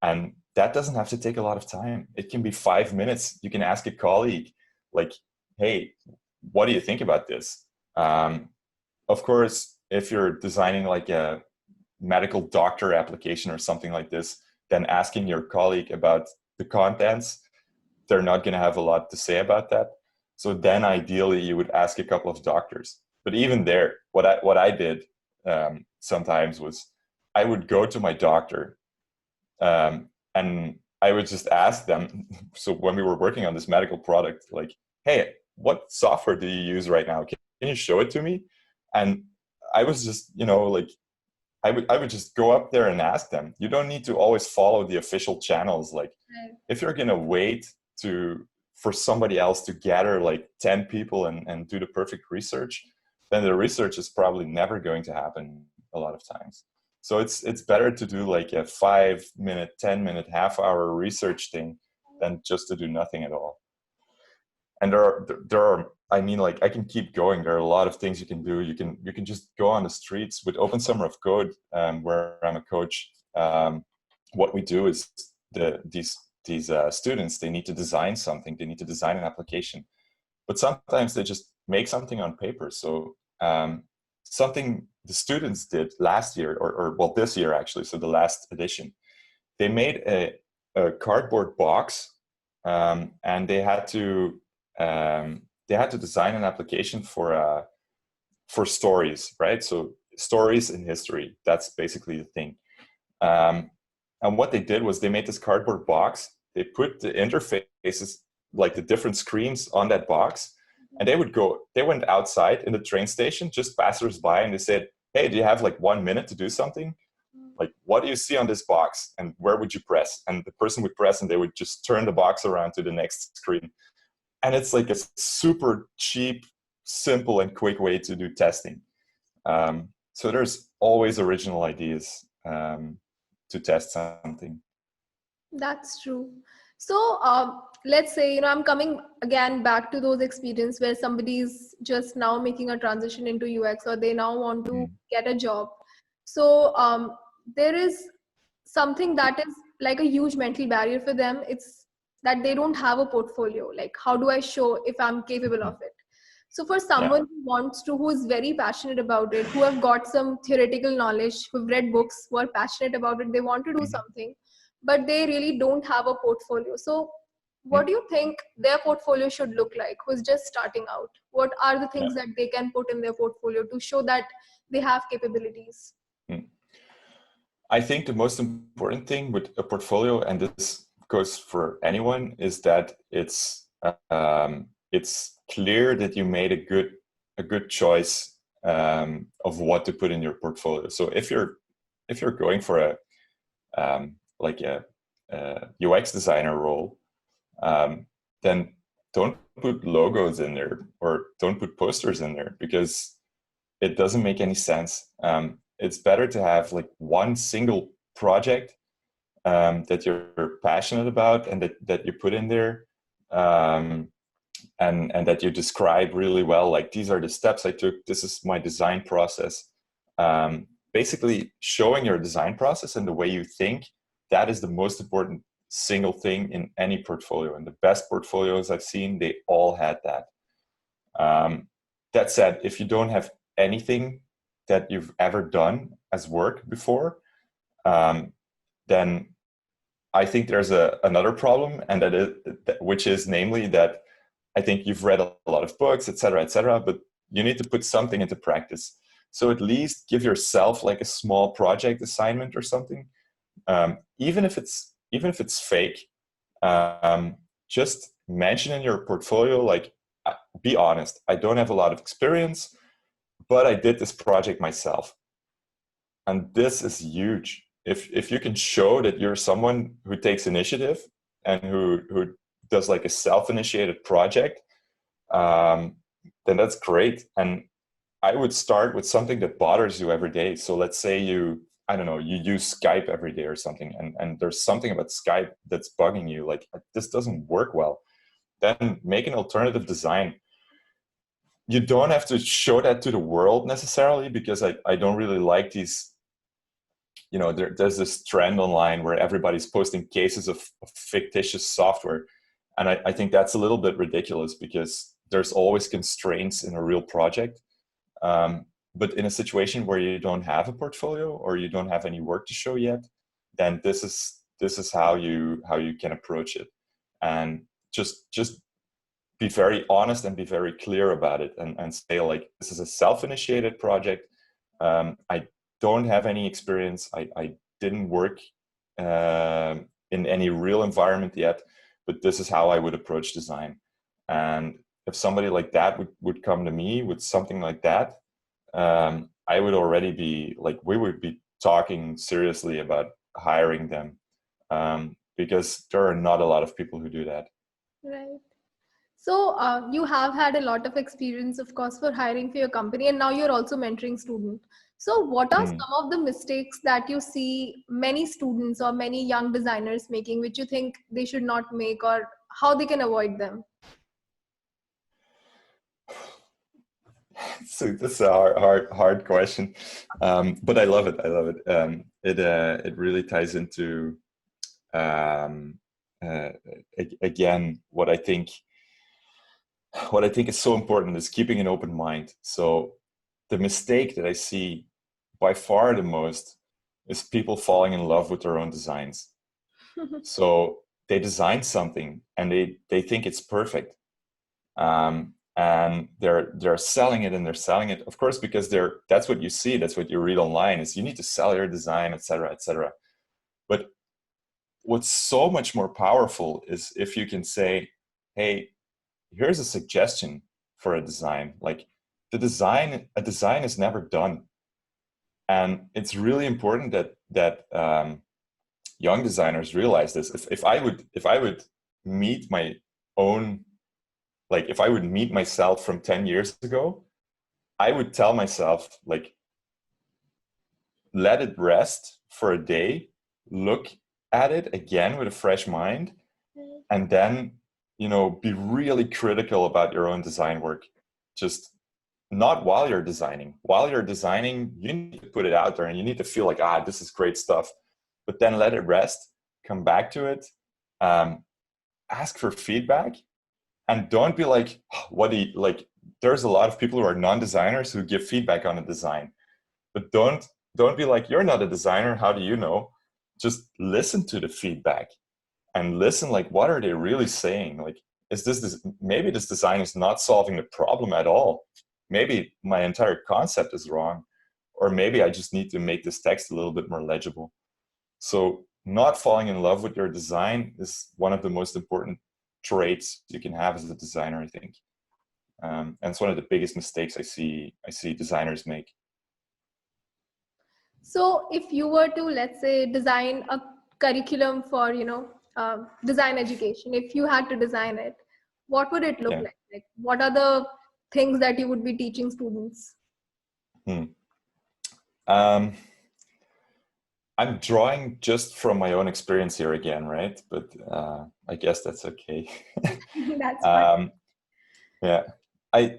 And that doesn't have to take a lot of time. It can be 5 minutes. You can ask a colleague, like, hey, what do you think about this? Of course, if you're designing like a medical doctor application or something like this, then asking your colleague about the contents, they're not going to have a lot to say about that. So then ideally you would ask a couple of doctors. But even there, what I did sometimes was, I would go to my doctor, and I would just ask them. So when we were working on this medical product, like, hey, what software do you use right now? Can you show it to me? And I was just, like, I would just go up there and ask them. You don't need to always follow the official channels. Like, if you're gonna wait for somebody else to gather like 10 people and do the perfect research, then the research is probably never going to happen a lot of times. So it's better to do like a 5 minute, 10 minute, half hour research thing than just to do nothing at all. and there are, I mean, like, I can keep going. There are a lot of things you can do. You can just go on the streets with Open Summer of Code, where I'm a coach. What we do is these students, they need to design something. They need to design an application, but sometimes they just make something on paper. So something the students did last year, or well, this year actually, so the last edition, they made a cardboard box, and they had to design an application for stories, right? So stories in history, that's basically the thing. And what they did was they made this cardboard box. They put the interfaces, like the different screens on that box, and they went outside in the train station, just passers-by, and they said, hey, do you have like 1 minute to do something? Like, what do you see on this box, and where would you press? And the person would press, and they would just turn the box around to the next screen. And it's like a super cheap, simple, and quick way to do testing. So there's always original ideas to test something. That's true. So let's say, I'm coming again back to those experiences where somebody's just now making a transition into UX, or they now want to get a job. So there is something that is like a huge mental barrier for them. It's that they don't have a portfolio. Like, how do I show if I'm capable of it? So for someone who wants to, who is very passionate about it, who have got some theoretical knowledge, who've read books, who are passionate about it, they want to do something, but they really don't have a portfolio. So what do you think their portfolio should look like, who's just starting out? What are the things that they can put in their portfolio to show that they have capabilities? I think the most important thing with a portfolio, and this goes for anyone, is that it's clear that you made a good choice of what to put in your portfolio. So if you're going for a UX designer role, then don't put logos in there, or don't put posters in there, because it doesn't make any sense. It's better to have like one single project that you're passionate about, and that you put in there, and that you describe really well. Like, these are the steps I took. This is my design process. Basically, showing your design process and the way you think, that is the most important single thing in any portfolio. And the best portfolios I've seen, they all had that. That said, if you don't have anything that you've ever done as work before, then I think there's another problem, and which is namely that I think you've read a lot of books, et cetera, but you need to put something into practice. So at least give yourself like a small project assignment or something, even if it's fake. Just mention in your portfolio, like, be honest, I don't have a lot of experience, but I did this project myself. And this is huge. If you can show that you're someone who takes initiative and who does like a self-initiated project, then that's great. And I would start with something that bothers you every day. So let's say you use Skype every day or something, and there's something about Skype that's bugging you, like, this doesn't work well. Then make an alternative design. You don't have to show that to the world necessarily, because I don't really like these, there's this trend online where everybody's posting cases of fictitious software. And I think that's a little bit ridiculous, because there's always constraints in a real project. But in a situation where you don't have a portfolio, or you don't have any work to show yet, then this is how you can approach it. And just be very honest and be very clear about it, and say, like, this is a self-initiated project. I don't have any experience. I didn't work in any real environment yet, but this is how I would approach design. And if somebody like that would come to me with something like that, I would already be like, we would be talking seriously about hiring them, because there are not a lot of people who do that. Right. So you have had a lot of experience, of course, for hiring for your company, and now you're also mentoring students. So what are some of the mistakes that you see many students or many young designers making, which you think they should not make, or how they can avoid them? So that's a hard question, but I love it. I love it. It really ties into um, uh, again what I think is so important is keeping an open mind. So the mistake that I see by far the most is people falling in love with their own designs. So they design something and they think it's perfect, and they're selling it, and they're selling it, of course, because that's what you see, that's what you read online, is you need to sell your design, etc., etc. But what's so much more powerful is if you can say, hey, here's a suggestion for a design. Like a design is never done, and it's really important that young designers realize this. If I would meet my own, like if I would meet myself from 10 years ago, I would tell myself, like, let it rest for a day, look at it again with a fresh mind, and then, be really critical about your own design work. Just not while you're designing. While you're designing, you need to put it out there and you need to feel like, this is great stuff. But then let it rest, come back to it, ask for feedback, and don't be like, what do you like? There's a lot of people who are non-designers who give feedback on a design, but don't be like, you're not a designer, how do you know? Just listen to the feedback and listen, like, what are they really saying? Like, maybe this design is not solving the problem at all. Maybe my entire concept is wrong, or maybe I just need to make this text a little bit more legible. So not falling in love with your design is one of the most important traits you can have as a designer, I think. And it's one of the biggest mistakes I see designers make. So if you were to, let's say, design a curriculum for, design education, if you had to design it, what would it look Yeah. like? Like, what are the things that you would be teaching students? Um, I'm drawing just from my own experience here again, right? But I guess that's okay. That's fine. um, yeah, I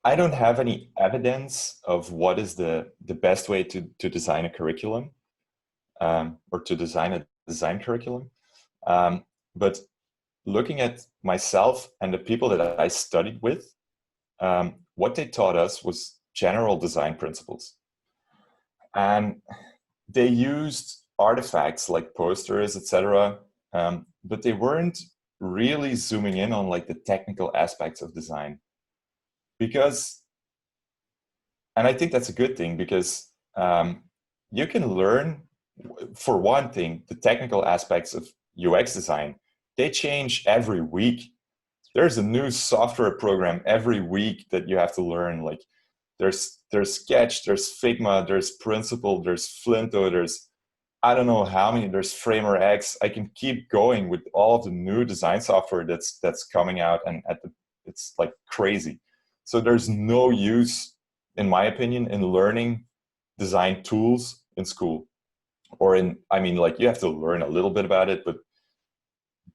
I don't have any evidence of what is the best way to design a curriculum, or to design a design curriculum. But looking at myself and the people that I studied with, what they taught us was general design principles. And they used artifacts like posters, etc., but they weren't really zooming in on like the technical aspects of design. Because, and I think that's a good thing, because you can learn, for one thing, the technical aspects of UX design. They change every week. There's a new software program every week that you have to learn. Like there's Sketch, there's Figma, there's Principle, there's Flinto, there's I don't know how many, there's Framer X. I can keep going with all of the new design software that's coming out, and it's like crazy. So there's no use, in my opinion, in learning design tools in school, or like you have to learn a little bit about it, but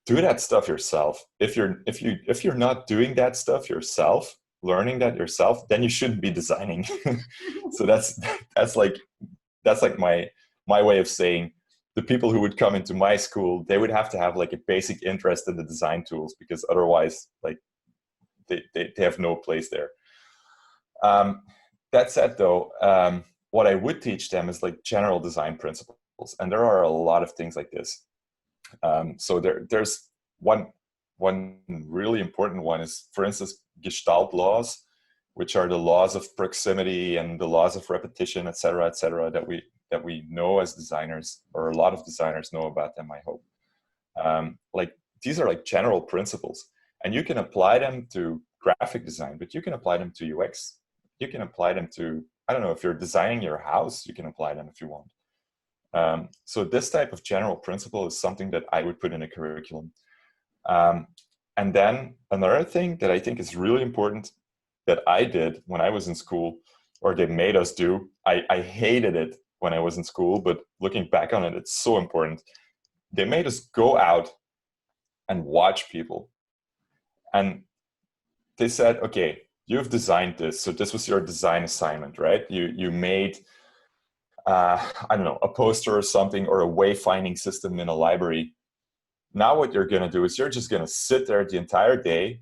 do that stuff yourself. If you're not doing that stuff yourself, learning that yourself, then you shouldn't be designing. So that's like my way of saying, the people who would come into my school, they would have to have like a basic interest in the design tools, because otherwise, like, they have no place there. That said, though, what I would teach them is like general design principles, and there are a lot of things like this. So there's one really important one is, for instance, Gestalt laws, which are the laws of proximity and the laws of repetition, et cetera, that we know as designers, or a lot of designers know about them, I hope. Like, these are like general principles, and you can apply them to graphic design, but you can apply them to UX. You can apply them to, I don't know, if you're designing your house, you can apply them if you want. So this type of general principle is something that I would put in a curriculum. And then another thing that I think is really important that I did when I was in school, or they made us do, I hated it when I was in school, but looking back on it, it's so important. They made us go out and watch people. And they said, okay, you've designed this. So this was your design assignment, right? You made, I don't know, a poster or something, or a wayfinding system in a library. Now what you're going to do is you're just going to sit there the entire day,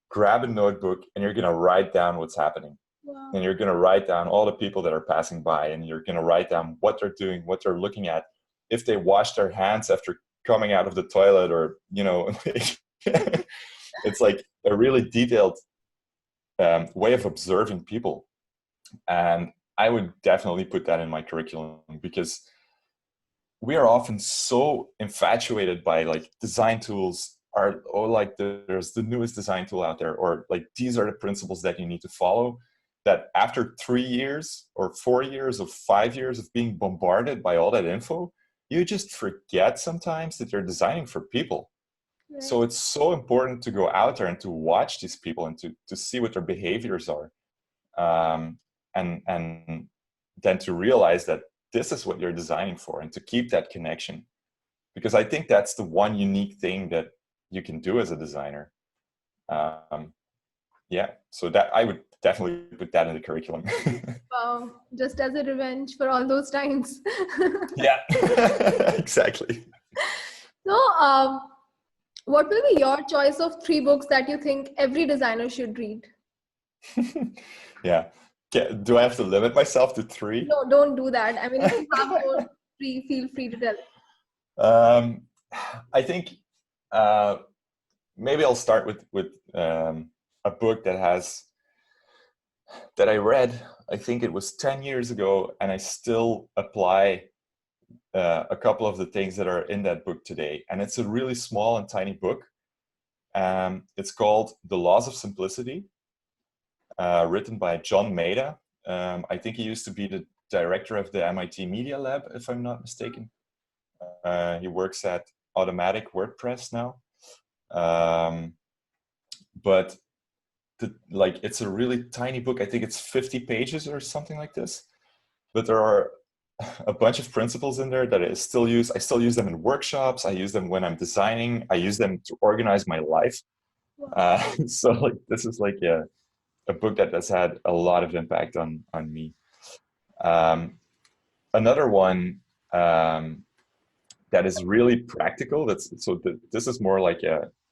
grab a notebook, and you're going to write down what's happening. Wow. And you're going to write down all the people that are passing by, and you're going to write down what they're doing, what they're looking at, if they wash their hands after coming out of the toilet, or, you know, it's like a really detailed way of observing people. And I would definitely put that in my curriculum, because we are often so infatuated by like design tools, or like there's the newest design tool out there, or like these are the principles that you need to follow, that after 3 years or 4 years or 5 years of being bombarded by all that info, you just forget sometimes that you're designing for people. Right. So it's so important to go out there and to watch these people, and to see what their behaviors are, and then to realize that this is what you're designing for, and to keep that connection. Because I think that's the one unique thing that you can do as a designer. Yeah, so that I would definitely put that in the curriculum. Wow, just as a revenge for all those times. Yeah, exactly. So, what will be your choice of 3 books that you think every designer should read? Yeah. Do I have to limit myself to 3? No, don't do that. I mean, if you have more free, feel free to tell. I think maybe I'll start with a book that I read. I think it was 10 years ago, and I still apply a couple of the things that are in that book today. And it's a really small and tiny book. It's called The Laws of Simplicity, written by John Maeda. I think he used to be the director of the MIT Media Lab, if I'm not mistaken. He works at Automatic WordPress now. But it's a really tiny book. I think it's 50 pages or something like this. But there are a bunch of principles in there that I still use. I still use them in workshops. I use them when I'm designing. I use them to organize my life. So like this is like a book that has had a lot of impact on me. Another one that is really practical. This is more like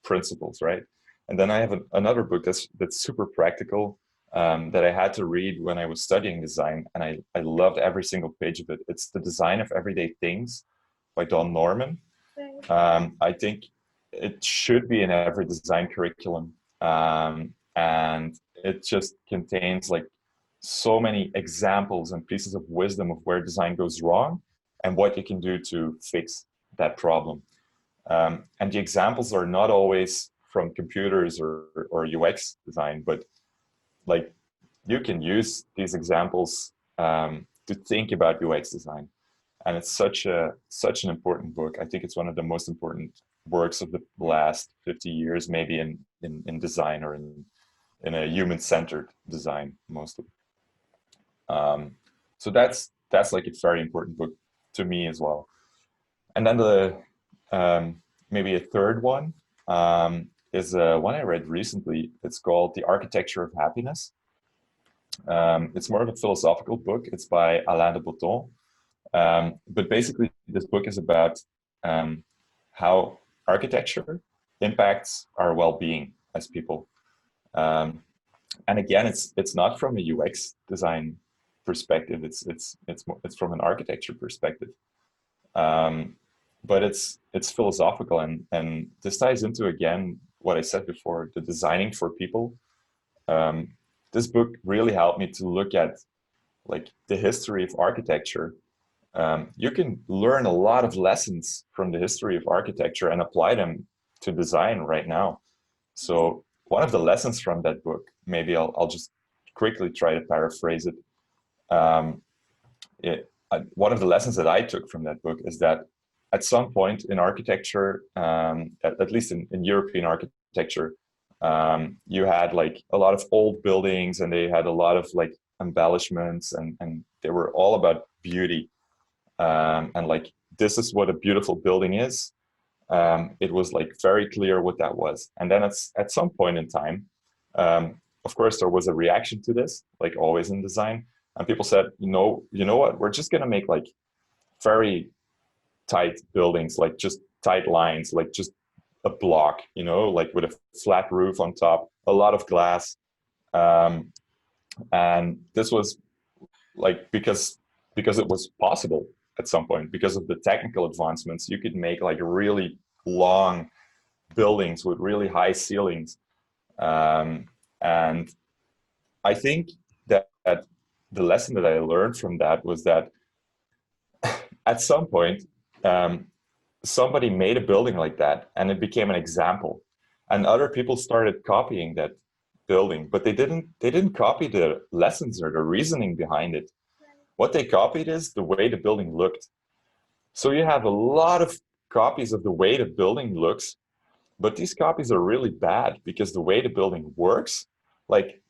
principles, right? And then I have another book that's super practical, that I had to read when I was studying design, and I loved every single page of it. It's The Design of Everyday Things by Don Norman. I think it should be in every design curriculum, and it just contains like so many examples and pieces of wisdom of where design goes wrong and what you can do to fix that problem. And the examples are not always from computers or UX design, but like you can use these examples to think about UX design. And it's such an important book. I think it's one of the most important works of the last 50 years, maybe in design, or in a human-centered design mostly. So that's like a very important book to me as well. And then maybe a third one is one I read recently. It's called The Architecture of Happiness. It's more of a philosophical book. It's by Alain de Botton. But basically, this book is about how architecture impacts our well-being as people. And again, it's not from a UX design perspective. It's from an architecture perspective. But it's philosophical, and this ties into, again, what I said before, the designing for people. This book really helped me to look at like the history of architecture. You can learn a lot of lessons from the history of architecture and apply them to design right now. So one of the lessons from that book, maybe I'll just quickly try to paraphrase it. One of the lessons that I took from that book is that at some point in architecture, at least in European architecture, you had like a lot of old buildings, and they had a lot of like embellishments, and they were all about beauty. And like, this is what a beautiful building is. It was like very clear what that was. And then at some point in time, Of course, there was a reaction to this, like always in design, and people said, you know what, we're just gonna make like very tight buildings, like just tight lines, like just a block, like with a flat roof on top, a lot of glass. Um, and this was like because it was possible at some point, because of the technical advancements, you could make like really long buildings with really high ceilings. And I think that the lesson that I learned from that was that at some point, um, somebody made a building like that and it became an example, and other people started copying that building, but they didn't copy the lessons or the reasoning behind it. What they copied is the way the building looked. So you have a lot of copies of the way the building looks, but these copies are really bad because the way the building works, like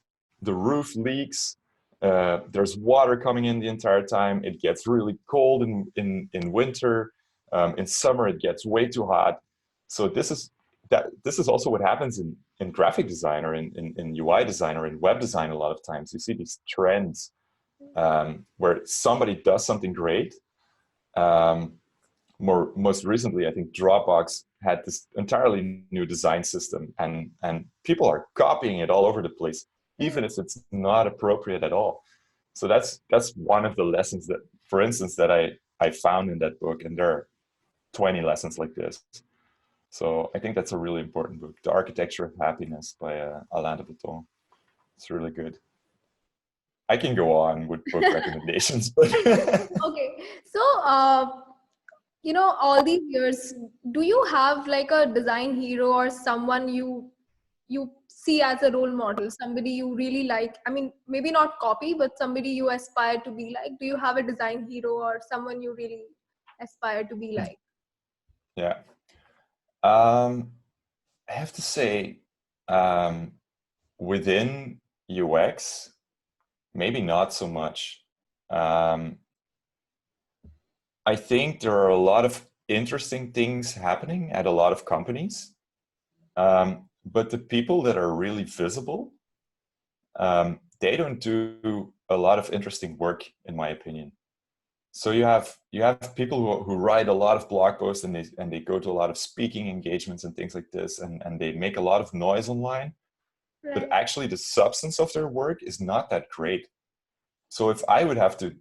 the roof leaks, there's water coming in the entire time. It gets really cold in winter. In summer, it gets way too hot. So this is also what happens in graphic design or in UI design or in web design. A lot of times you see these trends where somebody does something great. Most recently, I think Dropbox had this entirely new design system, and people are copying it all over the place, even if it's not appropriate at all. So that's one of the lessons that, for instance, that I found in that book, and there are 20 lessons like this. So I think that's a really important book, The Architecture of Happiness by Alain de Botton. It's really good. I can go on with book recommendations, but Okay, so all these years, do you have like a design hero or someone you see as a role model, somebody you really like? I mean, maybe not copy, but somebody you aspire to be like. Do you have a design hero or someone you really aspire to be like? yeah. I have to say, within UX, maybe not so much. I think there are a lot of interesting things happening at a lot of companies, but the people that are really visible, they don't do a lot of interesting work, in my opinion. So you have people who write a lot of blog posts, and they go to a lot of speaking engagements and things like this, and they make a lot of noise online. Right. But actually the substance of their work is not that great. So if I would have to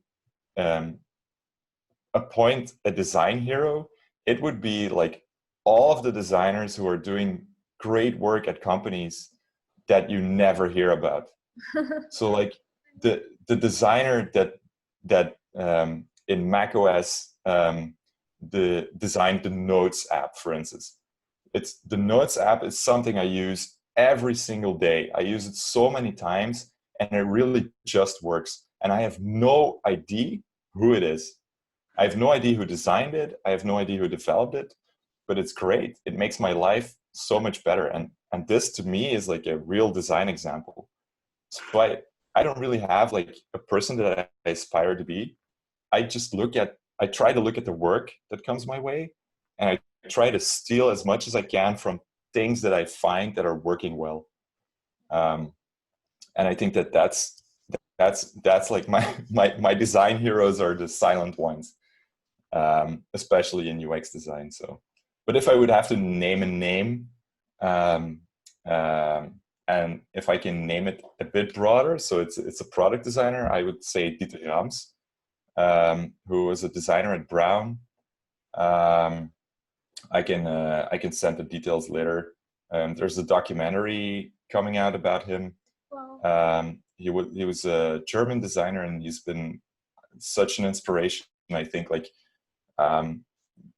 appoint a design hero, it would be like all of the designers who are doing great work at companies that you never hear about. So like the designer that in macOS designed the Notes app, for instance. It's the Notes app is something I use every single day. I use it so many times, and it really just works. And I have no idea who it is. I have no idea who designed it. I have no idea who developed it, but it's great. It makes my life so much better. And this to me is like a real design example. So I don't really have like a person that I aspire to be. I try to look at the work that comes my way, and I try to steal as much as I can from things that I find that are working well. And I think that's like my design heroes are the silent ones, especially in UX design. So, but if I would have to name a name, um, and if I can name it a bit broader, so it's a product designer, I would say Dieter Rams, who was a designer at Brown. I can send the details later. There's a documentary coming out about him. Wow. He was a German designer, and he's been such an inspiration. I think like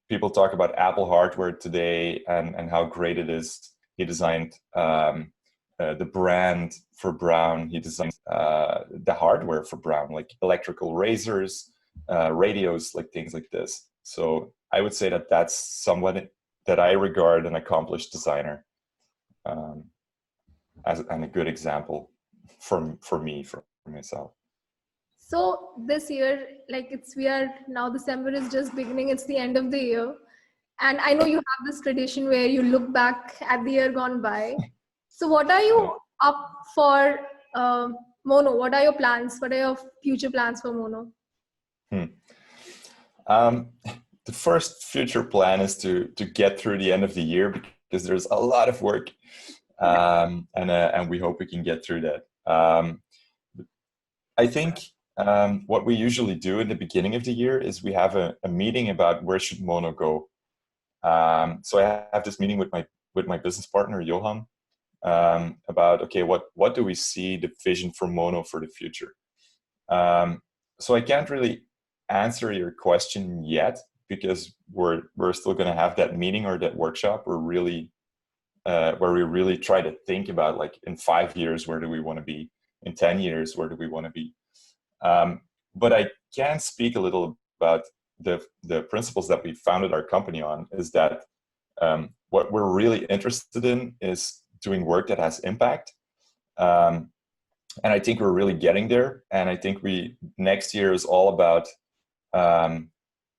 people talk about Apple hardware today and how great it is. He designed the brand for Brown. He designed the hardware for Brown, like electrical razors, radios, like things like this. So I would say that that's someone that I regard an accomplished designer, and a good example for me, for myself. So this year, like we are now, December is just beginning, it's the end of the year. And I know you have this tradition where you look back at the year gone by. So what are you Yeah. up for Mono? What are your plans? What are your future plans for Mono? The first future plan is to get through the end of the year, because there's a lot of work, and we hope we can get through that. I think what we usually do in the beginning of the year is we have a meeting about where should Mono go. So I have this meeting with my business partner Johan about, okay, what do we see the vision for Mono for the future. So I can't really answer your question yet, because we're still going to have that meeting or that workshop where we really try to think about, like, in 5 years, where do we want to be? In 10 years, where do we want to be? But I can speak a little about the principles that we founded our company on. Is that what we're really interested in is doing work that has impact. And I think we're really getting there. And I think next year is all about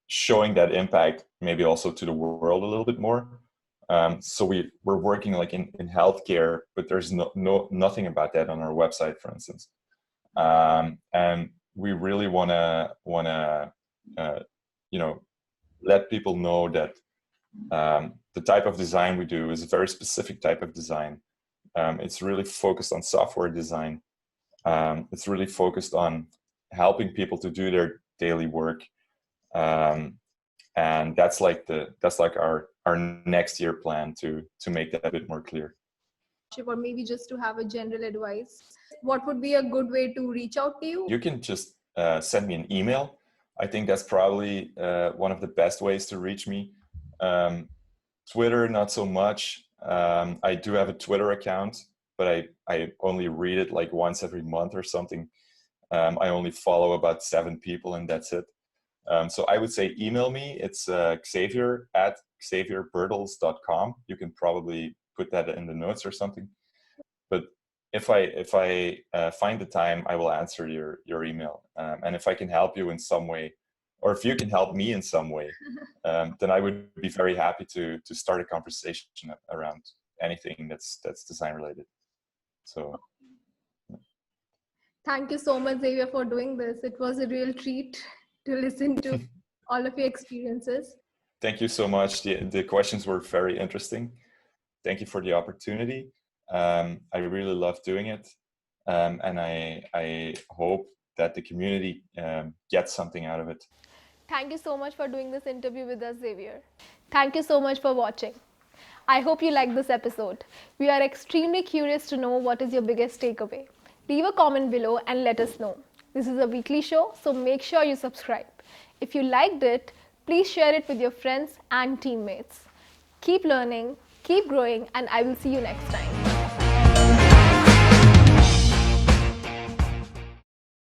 showing that impact, maybe also to the world a little bit more. So we're working like in healthcare, but there's nothing about that on our website, for instance. And we really want to let people know that the type of design we do is a very specific type of design. It's really focused on software design. It's really focused on helping people to do their daily work. And that's like our next year plan to make that a bit more clear. Or maybe just to have a general advice, what would be a good way to reach out to you? You can just send me an email. I think that's probably one of the best ways to reach me. Twitter, not so much. I do have a Twitter account, but I only read it like once every month or something. I only follow about 7 people, and that's it. So I would say email me. It's Xavier at xavierbertels.com. You can probably put that in the notes or something. But if I find the time, I will answer your email. And if I can help you in some way, or if you can help me in some way, then I would be very happy to start a conversation around anything that's design related. So thank you so much, Xavier, for doing this. It was a real treat to listen to all of your experiences. Thank you so much. The questions were very interesting. Thank you for the opportunity. I really love doing it. And I hope that the community gets something out of it. Thank you so much for doing this interview with us, Xavier. Thank you so much for watching. I hope you liked this episode. We are extremely curious to know what is your biggest takeaway. Leave a comment below and let us know. This is a weekly show, so make sure you subscribe. If you liked it, please share it with your friends and teammates. Keep learning, keep growing, and I will see you next time.